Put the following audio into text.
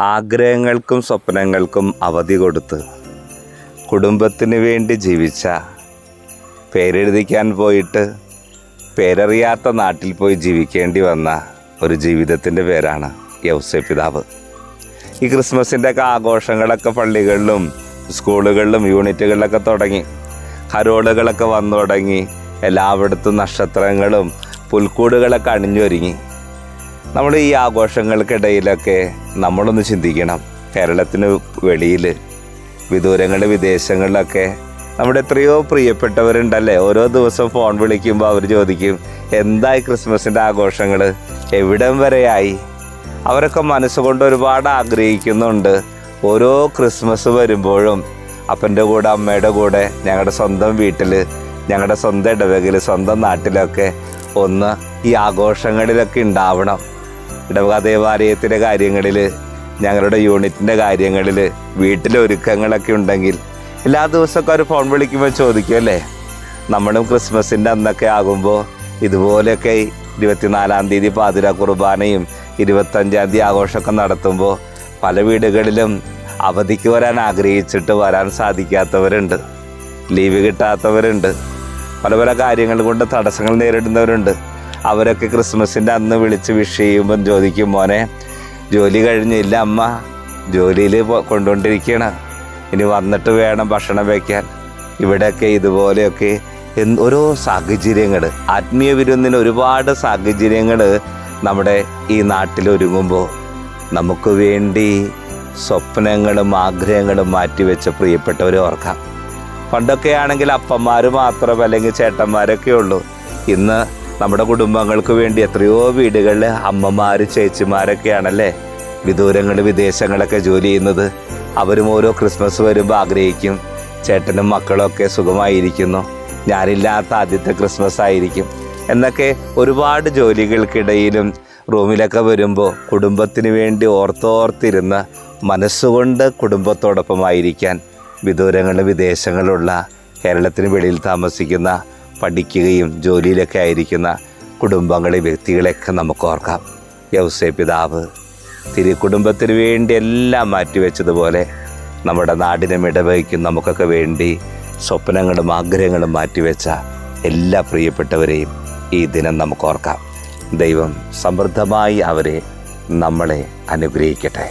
ആഗ്രഹങ്ങൾക്കും സ്വപ്നങ്ങൾക്കും അവധി കൊടുത്ത് കുടുംബത്തിന് വേണ്ടി ജീവിച്ച, പേരെഴുതിക്കാൻ പോയിട്ട് പേരറിയാത്ത നാട്ടിൽ പോയി ജീവിക്കേണ്ടി വന്ന ഒരു ജീവിതത്തിൻ്റെ പേരാണ് യൗസേപ്പ് പിതാവ്. ഈ ക്രിസ്മസിൻ്റെ ഒക്കെ ആഘോഷങ്ങളൊക്കെ പള്ളികളിലും സ്കൂളുകളിലും യൂണിറ്റുകളിലൊക്കെ തുടങ്ങി, കരോളുകളൊക്കെ വന്നു തുടങ്ങി, എല്ലായിടത്തും നക്ഷത്രങ്ങളും പുൽക്കൂടുകളൊക്കെ അണിഞ്ഞൊരുങ്ങി. നമ്മൾ ഈ ആഘോഷങ്ങൾക്കിടയിലൊക്കെ നമ്മളൊന്ന് ചിന്തിക്കണം. കേരളത്തിന് വെളിയിൽ, വിദൂരങ്ങളിൽ, വിദേശങ്ങളിലൊക്കെ നമ്മുടെ എത്രയോ പ്രിയപ്പെട്ടവരുണ്ടല്ലേ. ഓരോ ദിവസം ഫോൺ വിളിക്കുമ്പോൾ അവർ ചോദിക്കും, എന്തായി ക്രിസ്മസിൻ്റെ ആഘോഷങ്ങൾ, എവിടം വരെയായി? അവരൊക്കെ മനസ്സുകൊണ്ട് ഒരുപാട് ആഗ്രഹിക്കുന്നുണ്ട്. ഓരോ ക്രിസ്മസ് വരുമ്പോഴും അപ്പൻ്റെ കൂടെ അമ്മയുടെ കൂടെ ഞങ്ങളുടെ സ്വന്തം വീട്ടിൽ, ഞങ്ങളുടെ സ്വന്തം ഇടവകയിൽ, സ്വന്തം നാട്ടിലൊക്കെ ഒന്ന് ഈ ആഘോഷങ്ങളിലൊക്കെ ഉണ്ടാവണം. ഇടവക ദേവാലയത്തിൻ്റെ കാര്യങ്ങളിൽ, ഞങ്ങളുടെ യൂണിറ്റിൻ്റെ കാര്യങ്ങളിൽ, വീട്ടിലെ ഒരുക്കങ്ങളൊക്കെ ഉണ്ടെങ്കിൽ എല്ലാ ദിവസമൊക്കെ ഒരു ഫോൺ വിളിക്കുമ്പോൾ ചോദിക്കുമല്ലേ, നമ്മളും ക്രിസ്മസിൻ്റെ അന്നൊക്കെ ആകുമ്പോൾ ഇതുപോലെയൊക്കെ 24-ാം തീയതി പാതിര കുർബാനയും 25-ാം തീയതി ആഘോഷമൊക്കെ നടത്തുമ്പോൾ പല വീടുകളിലും അവധിക്ക് വരാൻ ആഗ്രഹിച്ചിട്ട് വരാൻ സാധിക്കാത്തവരുണ്ട്, ലീവ് കിട്ടാത്തവരുണ്ട്, പല പല കാര്യങ്ങൾ കൊണ്ട് തടസ്സങ്ങൾ നേരിടുന്നവരുണ്ട്. അവരൊക്കെ ക്രിസ്മസിൻ്റെ അന്ന് വിളിച്ച് വിഷ് ചെയ്യുമ്പം ചോദിക്കും, മോനെ ജോലി കഴിഞ്ഞില്ല, അമ്മ ജോലിയിൽ കൊണ്ടുകൊണ്ടിരിക്കുകയാണ്, ഇനി വന്നിട്ട് വേണം ഭക്ഷണം വയ്ക്കാൻ. ഇവിടെയൊക്കെ ഇതുപോലെയൊക്കെ ഓരോ സാഹചര്യങ്ങൾ, ആത്മീയ വിരുന്നിന് ഒരുപാട് സാഹചര്യങ്ങൾ നമ്മുടെ ഈ നാട്ടിൽ ഒരുങ്ങുമ്പോൾ നമുക്ക് വേണ്ടി സ്വപ്നങ്ങളും ആഗ്രഹങ്ങളും മാറ്റിവെച്ച പ്രിയപ്പെട്ടവരെ ഓർക്കാം. പണ്ടൊക്കെ ആണെങ്കിൽ അപ്പന്മാർ മാത്രം അല്ലെങ്കിൽ ചേട്ടന്മാരൊക്കെ ഉള്ളൂ. ഇന്ന് നമ്മുടെ കുടുംബങ്ങൾക്ക് വേണ്ടി എത്രയോ വീടുകളിൽ അമ്മമാർ, ചേച്ചിമാരൊക്കെയാണല്ലേ വിദൂരങ്ങൾ, വിദേശങ്ങളൊക്കെ ജോലി ചെയ്യുന്നത്. അവരും ഓരോ ക്രിസ്മസ് വരുമ്പോൾ ആഗ്രഹിക്കും, ചേട്ടനും മക്കളൊക്കെ സുഖമായിരിക്കുന്നു, ഞാനില്ലാത്ത ആദ്യത്തെ ക്രിസ്മസ് ആയിരിക്കും എന്നൊക്കെ. ഒരുപാട് ജോലികൾക്കിടയിലും റൂമിലൊക്കെ വരുമ്പോൾ കുടുംബത്തിന് വേണ്ടി ഓർത്തോർത്തിരുന്ന് മനസ്സുകൊണ്ട് കുടുംബത്തോടൊപ്പമായിരിക്കാൻ വിദൂരങ്ങളിൽ, വിദേശങ്ങളിലുള്ള, കേരളത്തിന് വെളിയിൽ താമസിക്കുന്ന, പഠിക്കുകയും ജോലിയിലൊക്കെ ആയിരിക്കുന്ന കുടുംബങ്ങളെ, വ്യക്തികളെയൊക്കെ നമുക്ക് ഓർക്കാം. യൗസേപ്പ് പിതാവ് കുടുംബത്തിന് വേണ്ടി എല്ലാം മാറ്റിവെച്ചതുപോലെ നമ്മുടെ നാടിനും ഇടവയ്ക്കും നമുക്കൊക്കെ വേണ്ടി സ്വപ്നങ്ങളും ആഗ്രഹങ്ങളും മാറ്റിവെച്ച എല്ലാ പ്രിയപ്പെട്ടവരെയും ഈ ദിനം നമുക്ക് ഓർക്കാം. ദൈവം സമൃദ്ധമായി അവരെ, നമ്മളെ അനുഗ്രഹിക്കട്ടെ.